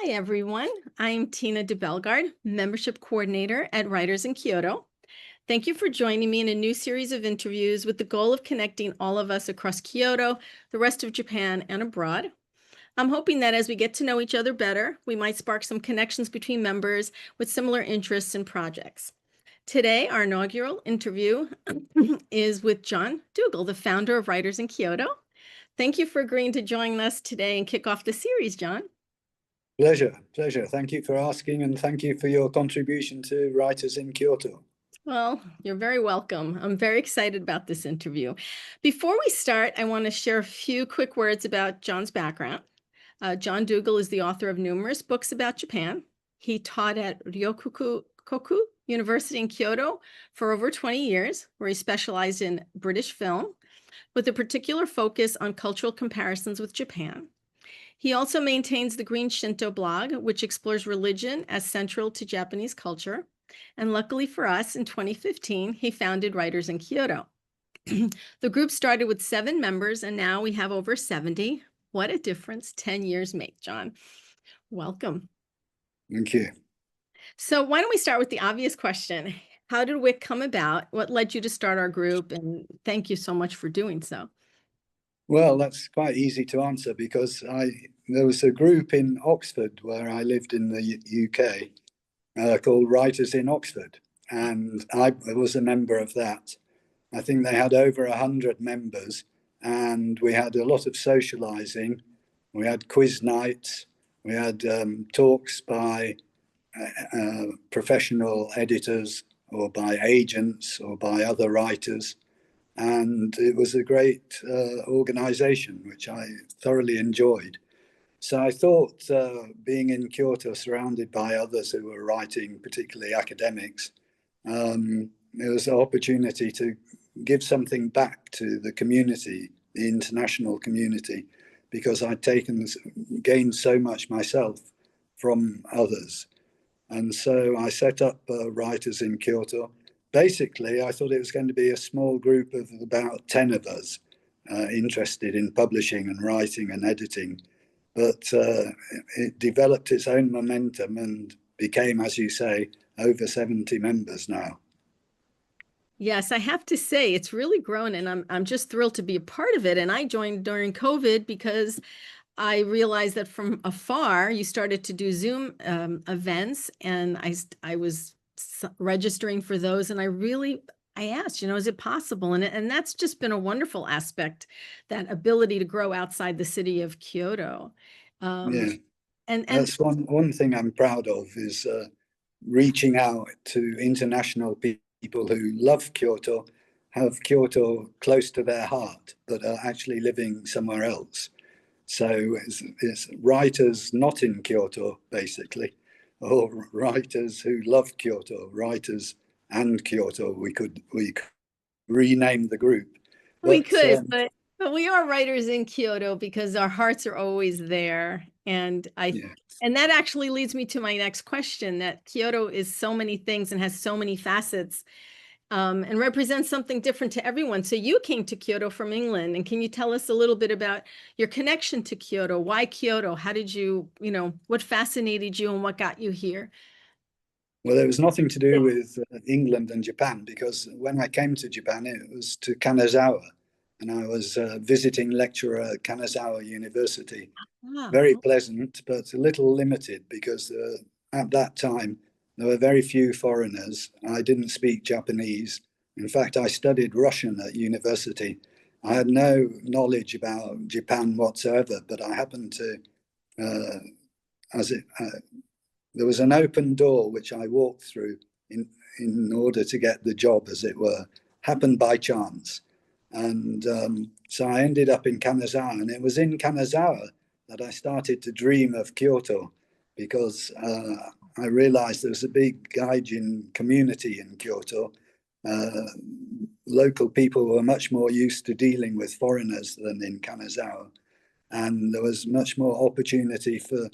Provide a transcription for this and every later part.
Hi, everyone. I'm Tina deBellegarde, Membership Coordinator at Writers in Kyoto. Thank you for joining me in a new series of interviews with the goal of connecting all of us across Kyoto, the rest of Japan, and abroad. I'm hoping that as we get to know each other better, we might spark some connections between members with similar interests and projects. Today, our inaugural interview is with John Dougill, the founder of Writers in Kyoto. Thank you for agreeing to join us today and kick off the series, John. Pleasure. Thank you for asking, and thank you for your contribution to Writers in Kyoto. Well, you're very welcome. I'm very excited about this interview. Before we start, I want to share a few quick words about John's background. John Dougill is the author of numerous books about Japan. He taught at Ryokoku University in Kyoto for over 20 years, where he specialized in British film, with a particular focus on cultural comparisons with Japan. He also maintains the Green Shinto blog, which explores religion as central to Japanese culture. And luckily for us, in 2015, he founded Writers in Kyoto. The group started with 7 members, and now we have over 70. What a difference 10 years make, John. Welcome. Thank you. So why don't we start with the obvious question? How did WiK come about? What led you to start our group? And thank you so much for doing so. Well, that's quite easy to answer because there was a group in Oxford where I lived in the UK called Writers in Oxford, and I was a member of that. I think they had over 100 members, and we had a lot of socializing. We had quiz nights. We had talks by professional editors or by agents or by other writers. And it was a great organization, which I thoroughly enjoyed. So I thought being in Kyoto, surrounded by others who were writing, particularly academics, there was an opportunity to give something back to the community, the international community, because I'd gained so much myself from others. And so I set up Writers in Kyoto. Basically, I thought it was going to be a small group of about 10 of us interested in publishing and writing and editing. But it developed its own momentum and became, as you say, over 70 members now. Yes, I have to say it's really grown, and I'm just thrilled to be a part of it. And I joined during COVID because I realized that from afar, you started to do Zoom events, and I was registering for those, and I asked, is it possible? And that's just been a wonderful aspect, that ability to grow outside the city of Kyoto. Yeah, and that's one thing I'm proud of is reaching out to international people who love Kyoto, have Kyoto close to their heart, but are actually living somewhere else. So it's writers not in Kyoto, basically, or writers who love Kyoto, writers and Kyoto. We could rename the group. We could, but we are writers in Kyoto because our hearts are always there. And and that actually leads me to my next question, that Kyoto is so many things and has so many facets. And represents something different to everyone. So you came to Kyoto from England, and can you tell us a little bit about your connection to Kyoto? Why Kyoto? How did you, what fascinated you and what got you here? Well, there was nothing to do with England and Japan, because when I came to Japan, it was to Kanazawa, and I was a visiting lecturer at Kanazawa University. Very pleasant, but a little limited because at that time, there were very few foreigners. I didn't speak Japanese. In fact, I studied Russian at university. I had no knowledge about Japan whatsoever, but I happened to, there was an open door which I walked through in order to get the job, as it were, happened by chance. And so I ended up in Kanazawa, and it was in Kanazawa that I started to dream of Kyoto, because I realized there was a big gaijin community in Kyoto. Local people were much more used to dealing with foreigners than in Kanazawa. And there was much more opportunity for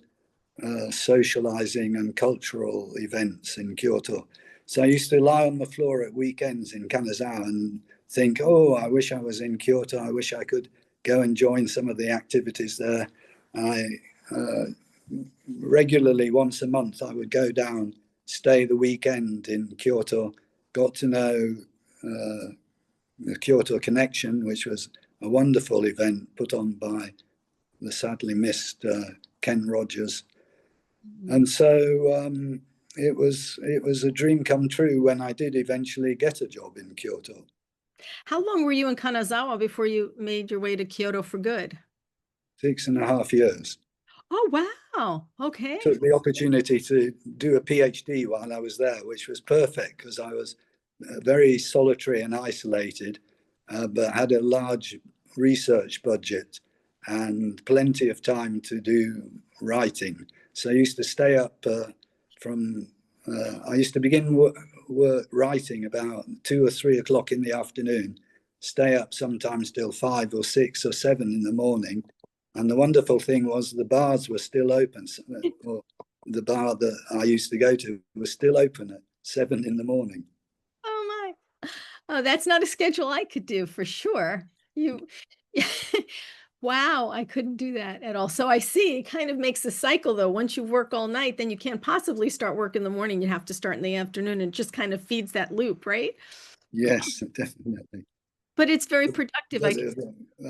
socializing and cultural events in Kyoto. So I used to lie on the floor at weekends in Kanazawa and think, oh, I wish I was in Kyoto. I wish I could go and join some of the activities there. I regularly, once a month, I would go down, stay the weekend in Kyoto, got to know the Kyoto Connection, which was a wonderful event put on by the sadly missed Ken Rogers. And so it was a dream come true when I did eventually get a job in Kyoto. How long were you in Kanazawa before you made your way to Kyoto for good? 6.5 years. Oh, wow. Okay. Took the opportunity to do a PhD while I was there, which was perfect because I was very solitary and isolated, but had a large research budget and plenty of time to do writing. So I used to stay up I used to begin work writing about 2 or 3 o'clock in the afternoon, stay up sometimes till 5 or 6 or 7 in the morning. And the wonderful thing was the bars were still open. Or the bar that I used to go to was still open at 7 in the morning. Oh my. Oh, that's not a schedule I could do for sure. You Wow, I couldn't do that at all. So I see it kind of makes a cycle though. Once you work all night, then you can't possibly start work in the morning. You have to start in the afternoon and it just kind of feeds that loop, right? Yes, definitely. But it's very productive. But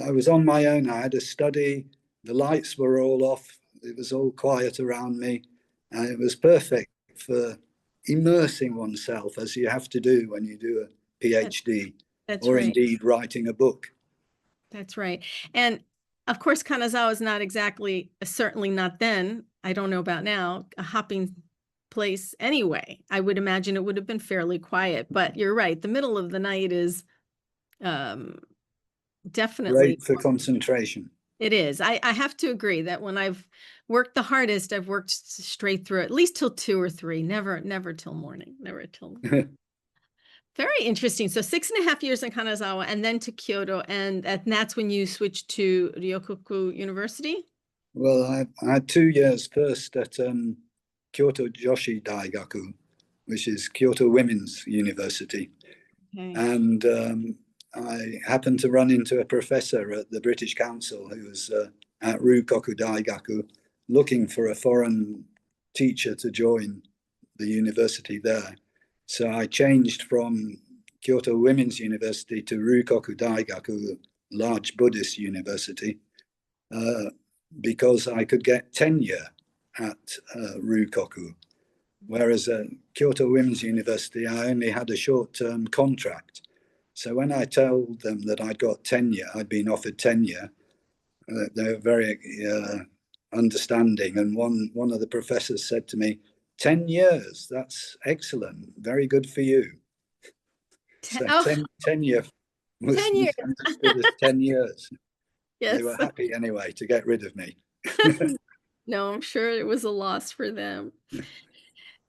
I was on my own. I had a study. The lights were all off. It was all quiet around me. And it was perfect for immersing oneself as you have to do when you do a PhD That's or right. indeed writing a book. That's right. And of course, Kanazawa is not exactly, certainly not then, I don't know about now, a hopping place anyway. I would imagine it would have been fairly quiet, but you're right. The middle of the night is definitely, Great for concentration. it is. I have to agree that when I've worked the hardest, I've worked straight through at least till 2 or 3, never till morning, never till morning. Very interesting. So 6.5 years in Kanazawa and then to Kyoto. And that's when you switched to Ryokoku University? Well, I had 2 years first at Kyoto Joshi Daigaku, which is Kyoto Women's University. Okay. And I happened to run into a professor at the British Council who was at Ryukoku Daigaku looking for a foreign teacher to join the university there. So I changed from Kyoto Women's University to Ryukoku Daigaku, a large Buddhist university, because I could get tenure at Ryukoku. Whereas at Kyoto Women's University, I only had a short-term contract. So when I told them that I'd got tenure, I'd been offered tenure, they were very understanding. And one of the professors said to me, 10 years, that's excellent, very good for you. So Oh, 10 was 10 years. understood as 10 years. Yes. They were happy anyway to get rid of me. No, I'm sure it was a loss for them.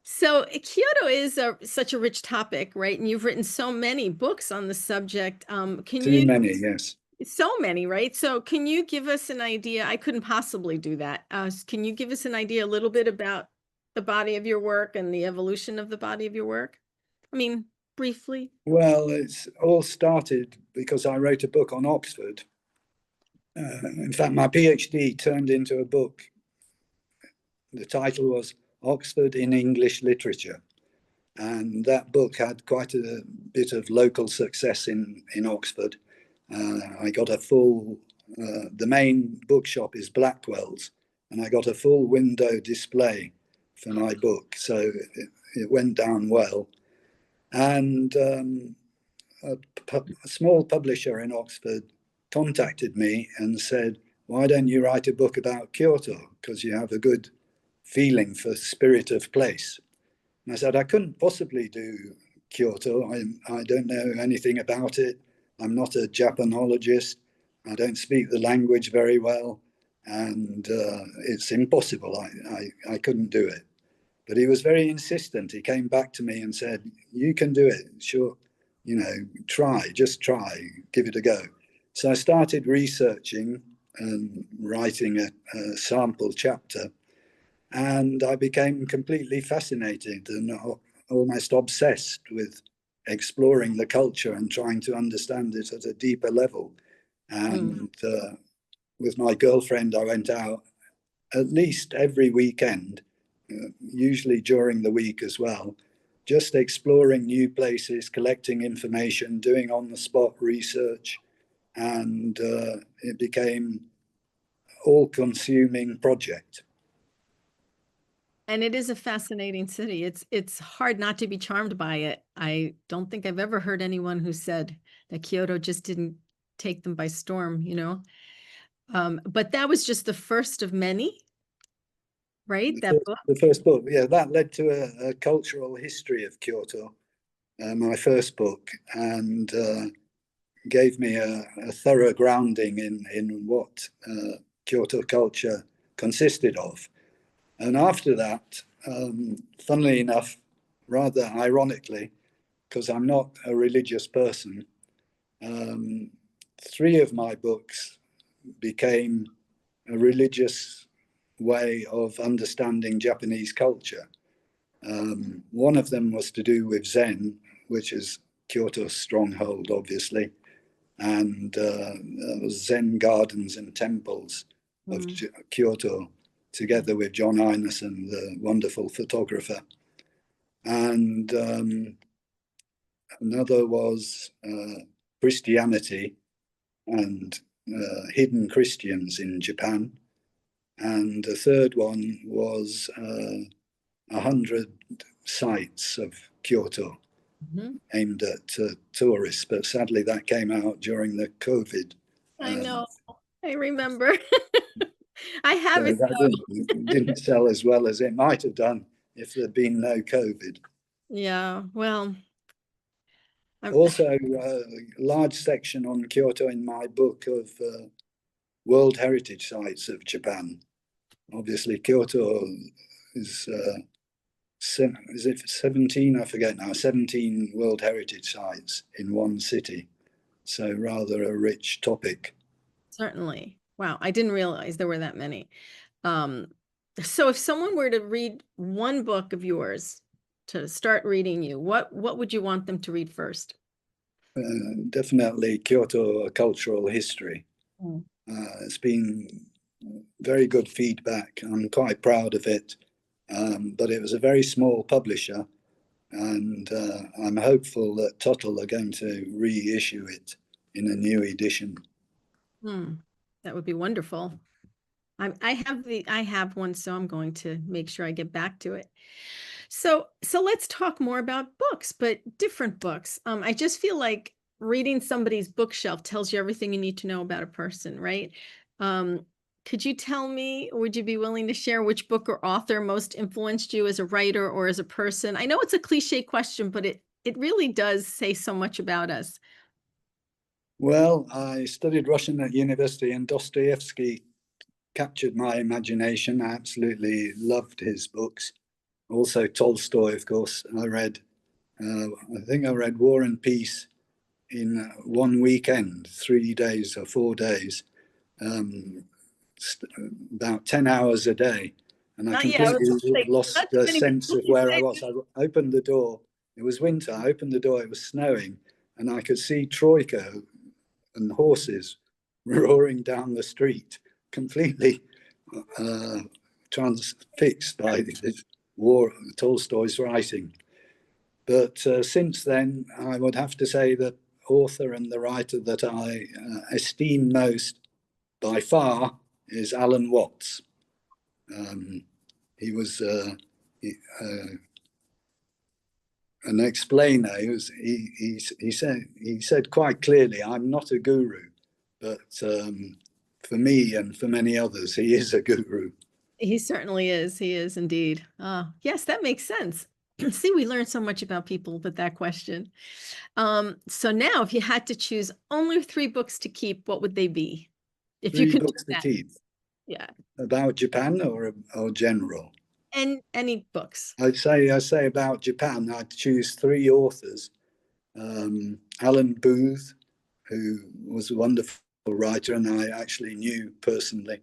So Kyoto is such a rich topic, right? And you've written so many books on the subject. Too many, yes. So many, right? So can you give us an idea? I couldn't possibly do that. Can you give us an idea a little bit about the body of your work and the evolution of the body of your work? I mean, briefly. Well, it's all started because I wrote a book on Oxford. In fact, my PhD turned into a book. The title was Oxford in English Literature. And that book had quite a bit of local success in Oxford. I got a full, the main bookshop is Blackwell's, and I got a full window display for my book. So it went down well. And a small publisher in Oxford contacted me and said, why don't you write a book about Kyoto? Because you have a good feeling for spirit of place. And I said, I couldn't possibly do Kyoto. I don't know anything about it. I'm not a Japanologist. I don't speak the language very well. And it's impossible. I couldn't do it. But he was very insistent. He came back to me and said, you can do it. Sure, just try, give it a go. So I started researching and writing a sample chapter. And I became completely fascinated and almost obsessed with exploring the culture and trying to understand it at a deeper level. And with my girlfriend, I went out at least every weekend, usually during the week as well, just exploring new places, collecting information, doing on-the-spot research, and it became all-consuming project. And it is a fascinating city. It's hard not to be charmed by it. I don't think I've ever heard anyone who said that Kyoto just didn't take them by storm, you know. But that was just the first of many, right? That book. The first book, yeah, that led to a cultural history of Kyoto, my first book, and gave me a thorough grounding in what Kyoto culture consisted of. And after that, funnily enough, rather ironically, because I'm not a religious person, three of my books became a religious way of understanding Japanese culture. One of them was to do with Zen, which is Kyoto's stronghold, obviously, and Zen gardens and temples of Kyoto, together with John Einason, the wonderful photographer. And another was Christianity and hidden Christians in Japan. And the third one was 100 sites of Kyoto aimed at tourists. But sadly, that came out during the COVID. I know. I remember. I have So it. that didn't sell as well as it might have done if there'd been no COVID. Yeah, well, Also, a large section on Kyoto in my book of World Heritage Sites of Japan. Obviously, Kyoto is it 17? I forget now. 17 World Heritage Sites in one city. So rather a rich topic. certainly. Wow, I didn't realize there were that many. So if someone were to read one book of yours to start reading you, what would you want them to read first? Definitely Kyoto, A Cultural History. It's been very good feedback. I'm quite proud of it. But it was a very small publisher, and I'm hopeful that Tuttle are going to reissue it in a new edition. That would be wonderful. I have one, so I'm going to make sure I get back to it. So let's talk more about books, but different books. I just feel like reading somebody's bookshelf tells you everything you need to know about a person, right? Could you tell me, would you be willing to share which book or author most influenced you as a writer or as a person? I know it's a cliche question, but it really does say so much about us. Well, I studied Russian at university, and Dostoevsky captured my imagination. I absolutely loved his books. Also, Tolstoy, of course. I think I read War and Peace in one weekend, 3 days or 4 days. About 10 hours a day, and I Not yet. I was completely like, lost not too the many sense people of can where I say was. I opened the door. It was winter. I opened the door. It was snowing, and I could see troika and horses roaring down the street, completely transfixed by this war, Tolstoy's writing. But since then, I would have to say the author and the writer that I esteem most by far is Alan Watts. He was an explainer. He said quite clearly, "I'm not a guru, but for me and for many others, he is a guru." He certainly is. He is indeed. Yes, that makes sense. See, we learned so much about people with that question. So now, if you had to choose only three books to keep, what would they be? If you Three could do books to that, keep yeah. about Japan or general. And any books. I say about Japan, I'd choose three authors. Alan Booth, who was a wonderful writer, and I actually knew personally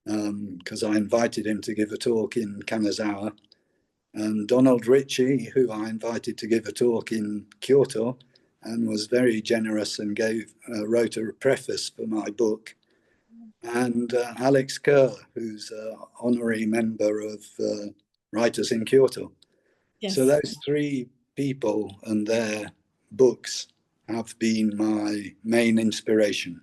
because I invited him to give a talk in Kanazawa. And Donald Ritchie, who I invited to give a talk in Kyoto, and was very generous and wrote a preface for my book. and Alex Kerr, who's an honorary member of Writers in Kyoto. So Yes. those three people and their books have been my main inspiration.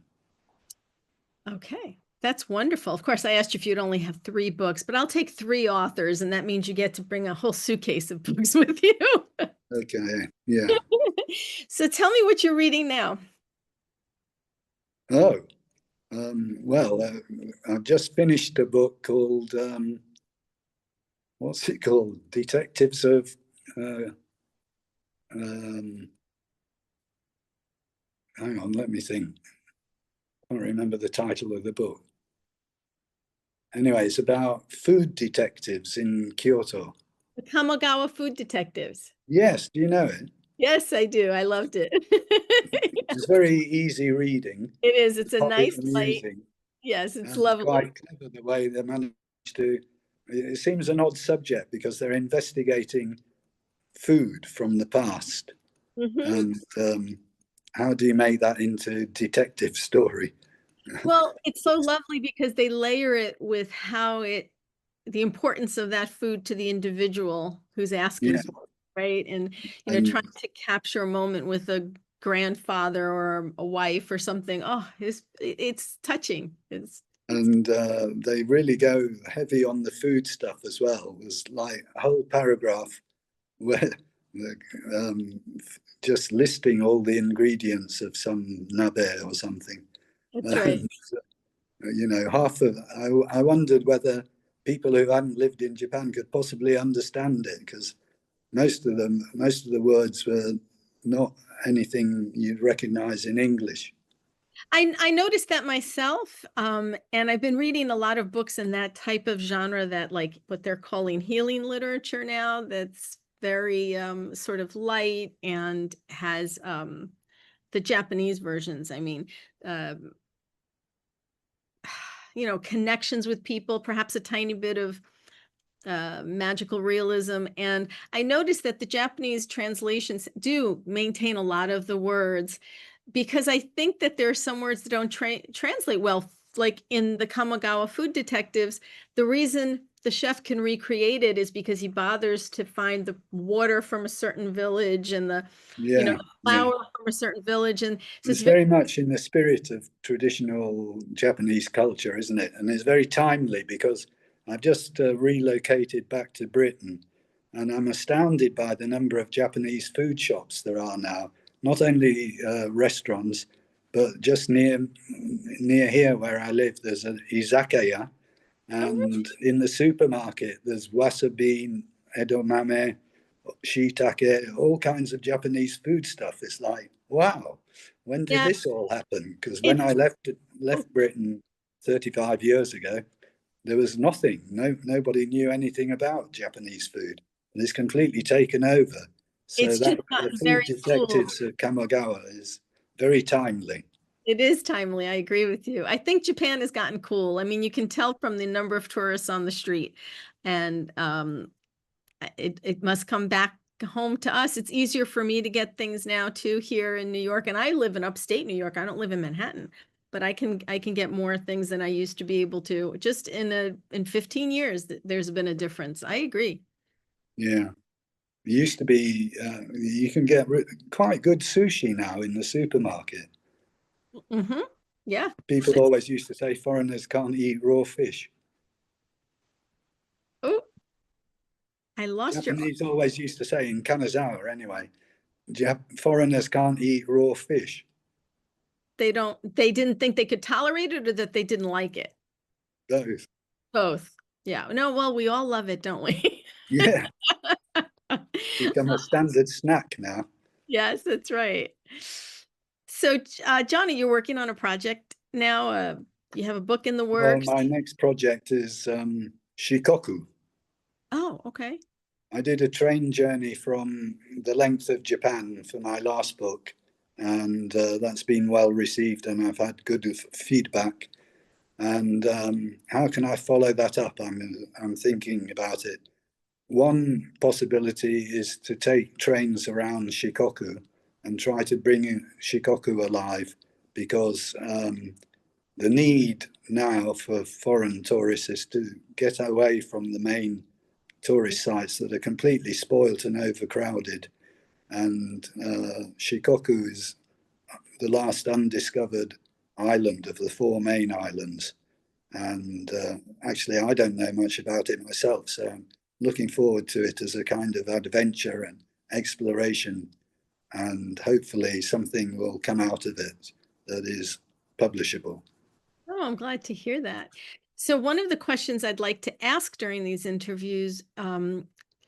Okay. That's wonderful. Of course, I asked you if you'd only have three books, but I'll take three authors, and that means you get to bring a whole suitcase of books with you. Okay, yeah. So tell me what you're reading now. Oh, well, I've just finished a book called, what's it called? Detectives of, uh, um, hang on, let me think. I can't remember the title of the book. Anyway, it's about food detectives in Kyoto. The Kamogawa Food Detectives. Yes, do you know it? Yes, I do. I loved it. It's very easy reading, It is. It's a quite nice light. amusing, Yes, it's and lovely. quite clever the way they manage to. It seems an odd subject because they're investigating food from the past, Hmm. and how do you make that into detective story? Well, it's so lovely because they layer it with the importance of that food to the individual who's asking Yeah, for it, right? And, trying and to capture a moment with a grandfather or a wife or something. Oh, it's touching. they really go heavy on the food stuff as well. There's like a whole paragraph where um, just listing all the ingredients of some nabe or something. That's right. And, half of I wondered whether people who hadn't lived in Japan could possibly understand it because most of the words were not anything you'd recognize in English. I noticed that myself, and I've been reading a lot of books in that type of genre that like what they're calling healing literature now. That's very sort of light and has the Japanese versions. I mean, um, connections with people, perhaps a tiny bit of magical realism. And I noticed that the Japanese translations do maintain a lot of the words because I think that there are some words that don't translate well. Like in the Kamigawa Food Detectives, the reason the chef can recreate it is because he bothers to find the water from a certain village and Yeah, the yeah. flour from a certain village. And so it's It's very, very much in the spirit of traditional Japanese culture, isn't it? And it's very timely because I've just relocated back to Britain and I'm astounded by the number of Japanese food shops there are now, not only restaurants, but just near here where I live, there's an izakaya, oh, and in the supermarket, there's wasabi, edamame, shiitake, all kinds of Japanese food stuff. It's like, wow, when did yeah, this all happen? Because when I it's, left Britain 35 years ago, there was nothing. Nobody knew anything about Japanese food. And it's completely taken over. So it's that just the gotten food very cool. detectives of Kamogawa is very timely. It is timely. I agree with you. I think Japan has gotten cool. I mean, you can tell from the number of tourists on the street, and it must come back home to us. It's easier for me to get things now too here in New York, and I live in upstate New York. I don't live in Manhattan, but I can get more things than I used to be able to. Just in 15 years, there's been a difference. I agree. Yeah. It used to be, you can get quite good sushi now in the supermarket. Hmm. Yeah. People always used to say foreigners can't eat raw fish. Oh, I lost your. Japanese always used to say in Kanazawa anyway, foreigners can't eat raw fish. They don't. They didn't think they could tolerate it, or that they didn't like it. Both. Both. Yeah. No, well, we all love it, don't we? Yeah, become a standard snack now. Yes, that's right. So, Johnny, you're working on a project now. You have a book in the Well, works. my next project is Shikoku. Oh, okay. I did a train journey from the length of Japan for my last book, and that's been well received, and I've had good feedback. And how can I follow that up? I'm thinking about it. One possibility is to take trains around Shikoku and try to bring Shikoku alive because the need now for foreign tourists is to get away from the main tourist sites that are completely spoilt and overcrowded. And Shikoku is the last undiscovered island of the four main islands. And actually, I don't know much about it myself, so I'm looking forward to it as a kind of adventure and exploration. And hopefully, something will come out of it that is publishable. Oh, I'm glad to hear that. So one of the questions I'd like to ask during these interviews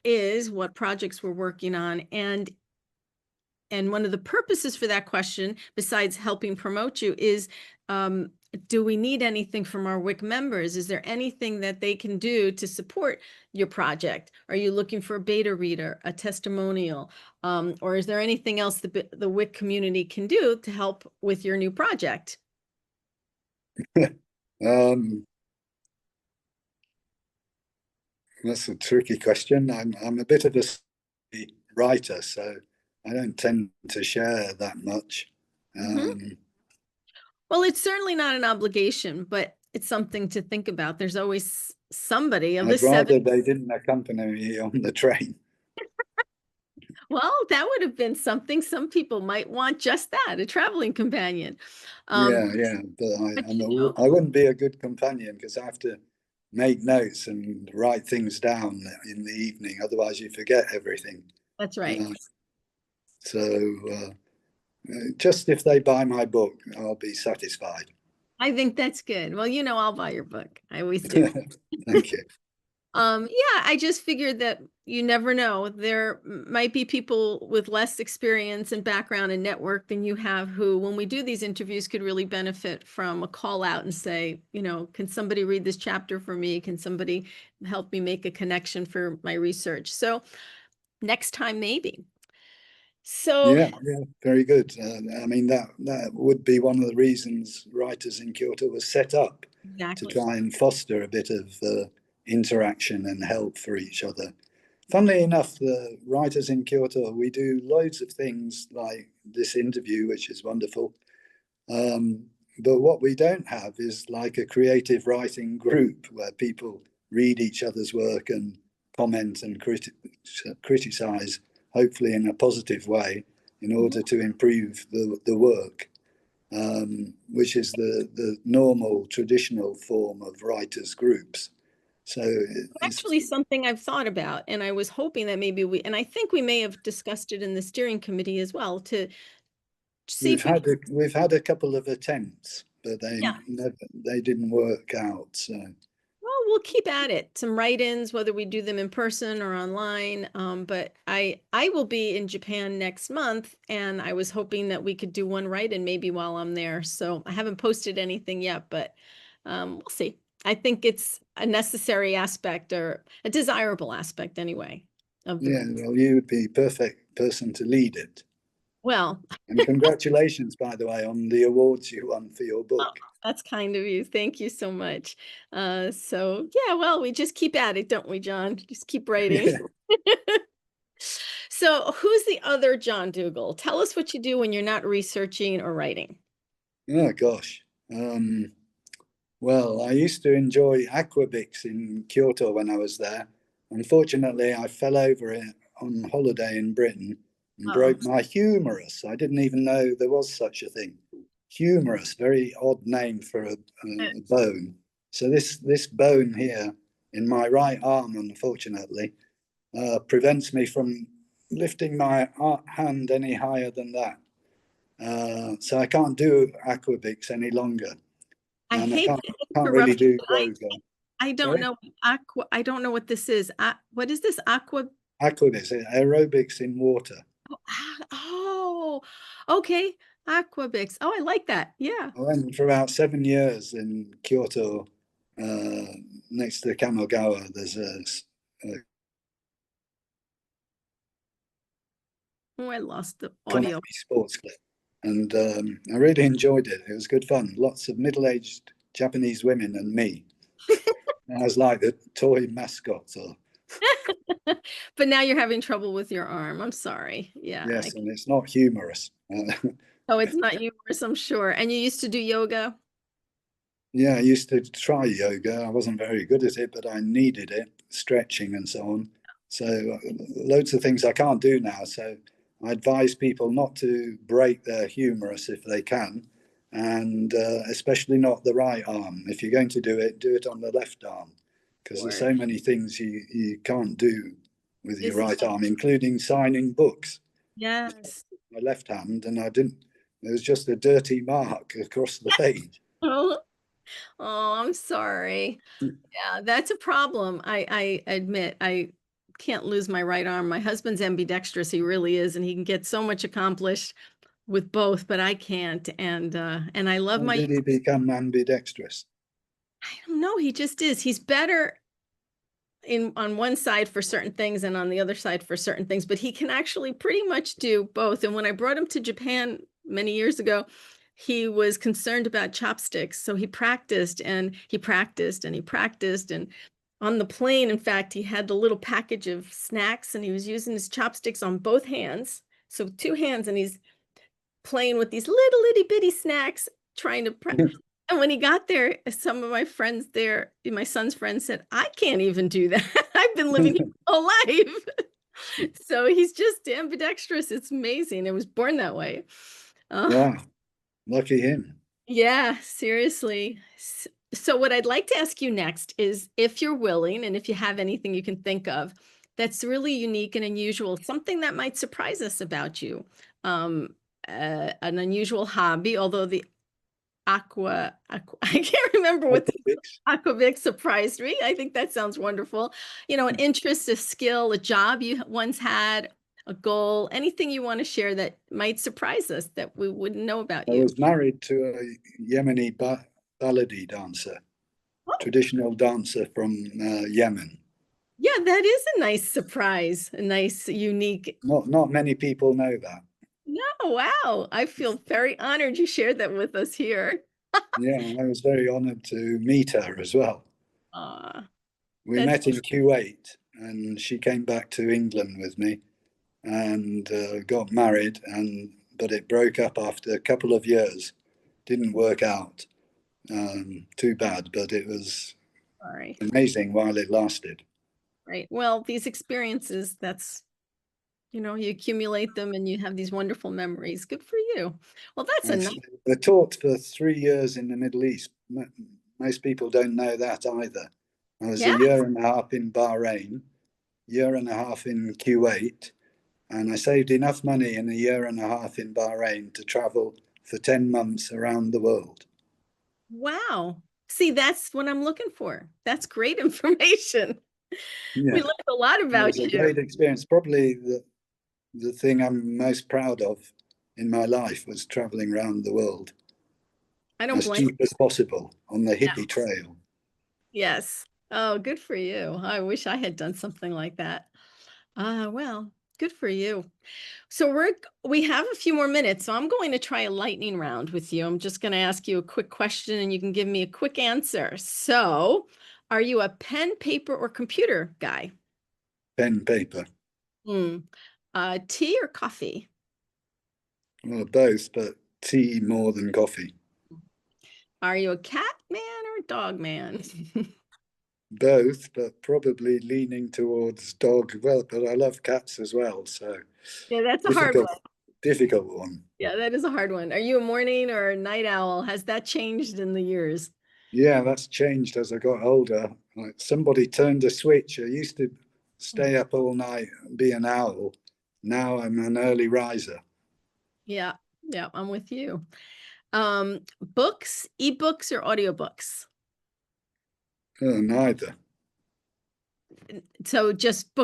is what projects we're working on. And one of the purposes for that question, besides helping promote you, is do we need anything from our WiK members? Is there anything that they can do to support your project? Are you looking for a beta reader, a testimonial, or is there anything else the WiK community can do to help with your new project? um, that's a tricky question. I'm a bit of a writer, so I don't tend to share that much. Mhm. Well, it's certainly not an obligation, but it's something to think about. There's always somebody of the I'd seven. rather they didn't accompany me on the train. Well, that would have been something. Some people might want just that, a traveling companion. Um, Yeah, but but you know, I wouldn't be a good companion because I have to make notes and write things down in the evening. Otherwise, you forget everything. that's right. Uh, so just if they buy my book, I'll be satisfied. I think that's good. Well, I'll buy your book. I always do. Thank you. Yeah, I just figured that you never know. There might be people with less experience and background and network than you have who, when we do these interviews, could really benefit from a call out and say, can somebody read this chapter for me? Can somebody help me make a connection for my research? So next time, maybe. So Yeah, very good. I mean, that would be one of the reasons Writers in Kyoto was set up to exactly. try and foster a bit of interaction and help for each other. Funnily enough, the Writers in Kyoto, we do loads of things like this interview, which is wonderful. Um, but what we don't have is like a creative writing group where people read each other's work and comment and criticize, hopefully in a positive way, in order to improve the work, which is the normal traditional form of writers' groups. So it's Actually something I've thought about, and I was hoping that maybe and I think we may have discussed it in the steering committee as well, to see if we could. we've had a couple of attempts, but Yeah. they didn't work out. So Well, we'll keep at it. Some write-ins, whether we do them in person or online. But I will be in Japan next month, and I was hoping that we could do one write-in maybe while I'm there. So I haven't posted anything yet, but we'll see. I think it's a necessary aspect, or a desirable aspect anyway, of the yeah, group. well, you would be perfect person to lead it. Well, And congratulations, by the way, on the awards you won for your oh, book. that's kind of you. Thank you so much. So yeah, well, we just keep at it, don't we, John? Just keep writing. Yeah. So, who's the other John Dougill? Tell us what you do when you're not researching or writing. Oh gosh. Um, well, I used to enjoy aquabics in Kyoto when I was there. Unfortunately, I fell over it on holiday in Britain and Oh, broke my humerus. I didn't even know there was such a thing. Humerus, very odd name for a bone. So this bone here in my right arm, unfortunately, prevents me from lifting my hand any higher than that. So I can't do aquabics any longer, I and hate to can't really interrupt you, do but yoga. I don't Sorry, know aqua. I don't know what this is. What is this aqua? aquabics, aerobics in water. Oh, okay. Aquabix. Oh, I like that. Yeah. I went for about 7 years in Kyoto, uh, next to Kamogawa. There's a Oh, I lost the Konami audio. sports club, and I really enjoyed it. It was good fun. Lots of middle-aged Japanese women and me. I was like the toy mascot. Or But now you're having trouble with your arm. I'm sorry. Yeah. yes, and it's not humorous. Oh, it's not humorous, I'm sure. And you used to do yoga? Yeah, I used to try yoga. I wasn't very good at it, but I needed it, stretching and so on. So loads of things I can't do now. So I advise people not to break their humerus if they can, and especially not the right arm. If you're going to do it on the left arm, because there's Or so many things you can't do with your is right arm, including signing books. yes. My left hand, and I didn't. There was just a dirty mark across the page. Oh, oh, I'm sorry. Yeah, that's a problem. I admit I can't lose my right arm. My husband's ambidextrous. He really is, and he can get so much accomplished with both, but I can't. And I love How my did he become ambidextrous? I don't know, he just is. He's better in on one side for certain things and on the other side for certain things, but he can actually pretty much do both. And when I brought him to Japan many years ago, he was concerned about chopsticks. So he practiced and he practiced and he practiced. And on the plane, in fact, he had the little package of snacks and he was using his chopsticks on both hands. So two hands, and he's playing with these little itty bitty snacks, trying to and when he got there, some of my friends there, my son's friends said, I can't even do that. I've been living here all life. So he's just ambidextrous. It's amazing. I was born that way. Uh, Wow, lucky him. yeah, seriously. So what I'd like to ask you next is if you're willing and if you have anything you can think of that's really unique and unusual, something that might surprise us about you. Um, an unusual hobby, although the aqua I can't remember what the Aquabics. aquavic surprised me. I think that sounds wonderful. You know, an interest, a skill, a job you once had, a goal, anything you want to share that might surprise us that we wouldn't know about I you. was married to a Yemeni balladi dancer, Oh, traditional dancer from Yemen. yeah, that is a nice surprise, a nice, unique. Not many people know that. No, wow. I feel very honored you shared that with us here. Yeah, I was very honoured to meet her as well. Aw, We that's met in Kuwait, and she came back to England with me and got married, and but it broke up after a couple of years. Didn't work out. Too bad, but it was sorry. amazing while it lasted. Right. Well, these experiences, that's, you accumulate them and you have these wonderful memories. Good for you. Well, that's a nice, I taught for 3 years in the Middle East. Most people don't know that either. I was a yeah. year and a half in Bahrain, year and a half in Kuwait, and I saved enough money in a year and a half in Bahrain to travel for 10 months around the world. Wow. See, that's what I'm looking for. That's great information. We Yeah, learned a lot it about was a you. great experience. Probably the thing I'm most proud of in my life was traveling around the world I don't as blame cheap as possible on the you. hippie trail. Yes. Oh, good for you. I wish I had done something like that. Well, good for you. So we have a few more minutes, so I'm going to try a lightning round with you. I'm just going to ask you a quick question and you can give me a quick answer. So, are you a pen, paper, or computer guy? Pen, paper, Hmm. Tea or coffee? well, both, but tea more than coffee. Are you a cat man or a dog man? Both, but probably leaning towards dog. Well, but I love cats as well, so Yeah, that's a hard difficult, one. difficult one. Yeah, that is a hard one. Are you a morning or a night owl? Has that changed in the years? Yeah, that's changed as I got older. Like somebody turned a switch. I used to stay up all night and be an owl. Now I'm an early riser. Yeah, yeah, I'm with you. Books, ebooks, or audiobooks? Oh, neither. So just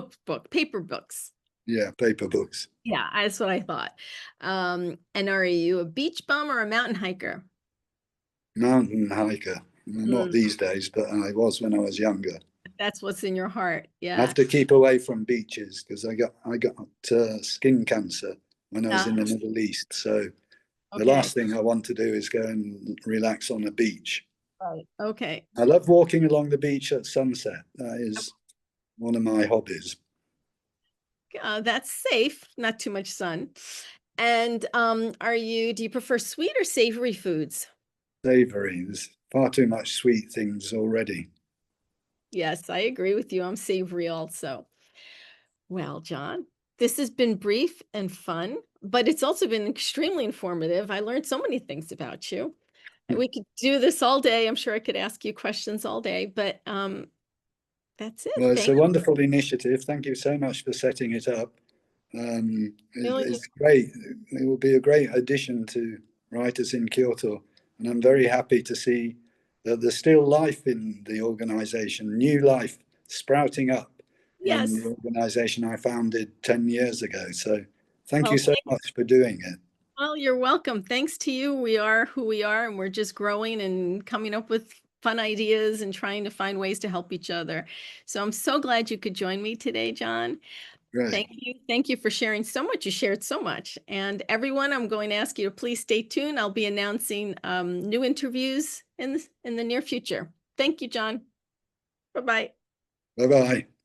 paper books. Yeah, paper books. Yeah, that's what I thought. And are you a beach bum or a mountain hiker? Mountain hiker. Not Mm, these days, but I was when I was younger. that's what's in your heart. I Yeah. have to keep away from beaches because I got skin cancer when I was Yeah. in the Middle East. So the Okay. last thing I want to do is go and relax on a beach. Right. Okay. I love walking along the beach at sunset. That is one of my hobbies. That's safe, not too much sun. And do you prefer sweet or savory foods? Savory. far too much sweet things already. Yes, I agree with you. I'm savory also. Well, John, this has been brief and fun, but it's also been extremely informative. I learned so many things about you. We could do this all day. I'm sure I could ask you questions all day, but that's it. Well, it's Thank a wonderful initiative. Thank you so much for setting it up. you. It's great. It will be a great addition to writers in Kyoto, and I'm very happy to see that there's still life in the organization, new life sprouting up in the Yes. organization I founded 10 years ago. So thank you Well, so much for doing it. well, you're welcome. Thanks to you, we are who we are, and we're just growing and coming up with fun ideas and trying to find ways to help each other. So I'm so glad you could join me today, John. Great. Thank you. Thank you for sharing so much. You shared so much. And everyone, I'm going to ask you to please stay tuned. I'll be announcing new interviews in the near future. Thank you, John. Bye-bye. Bye bye.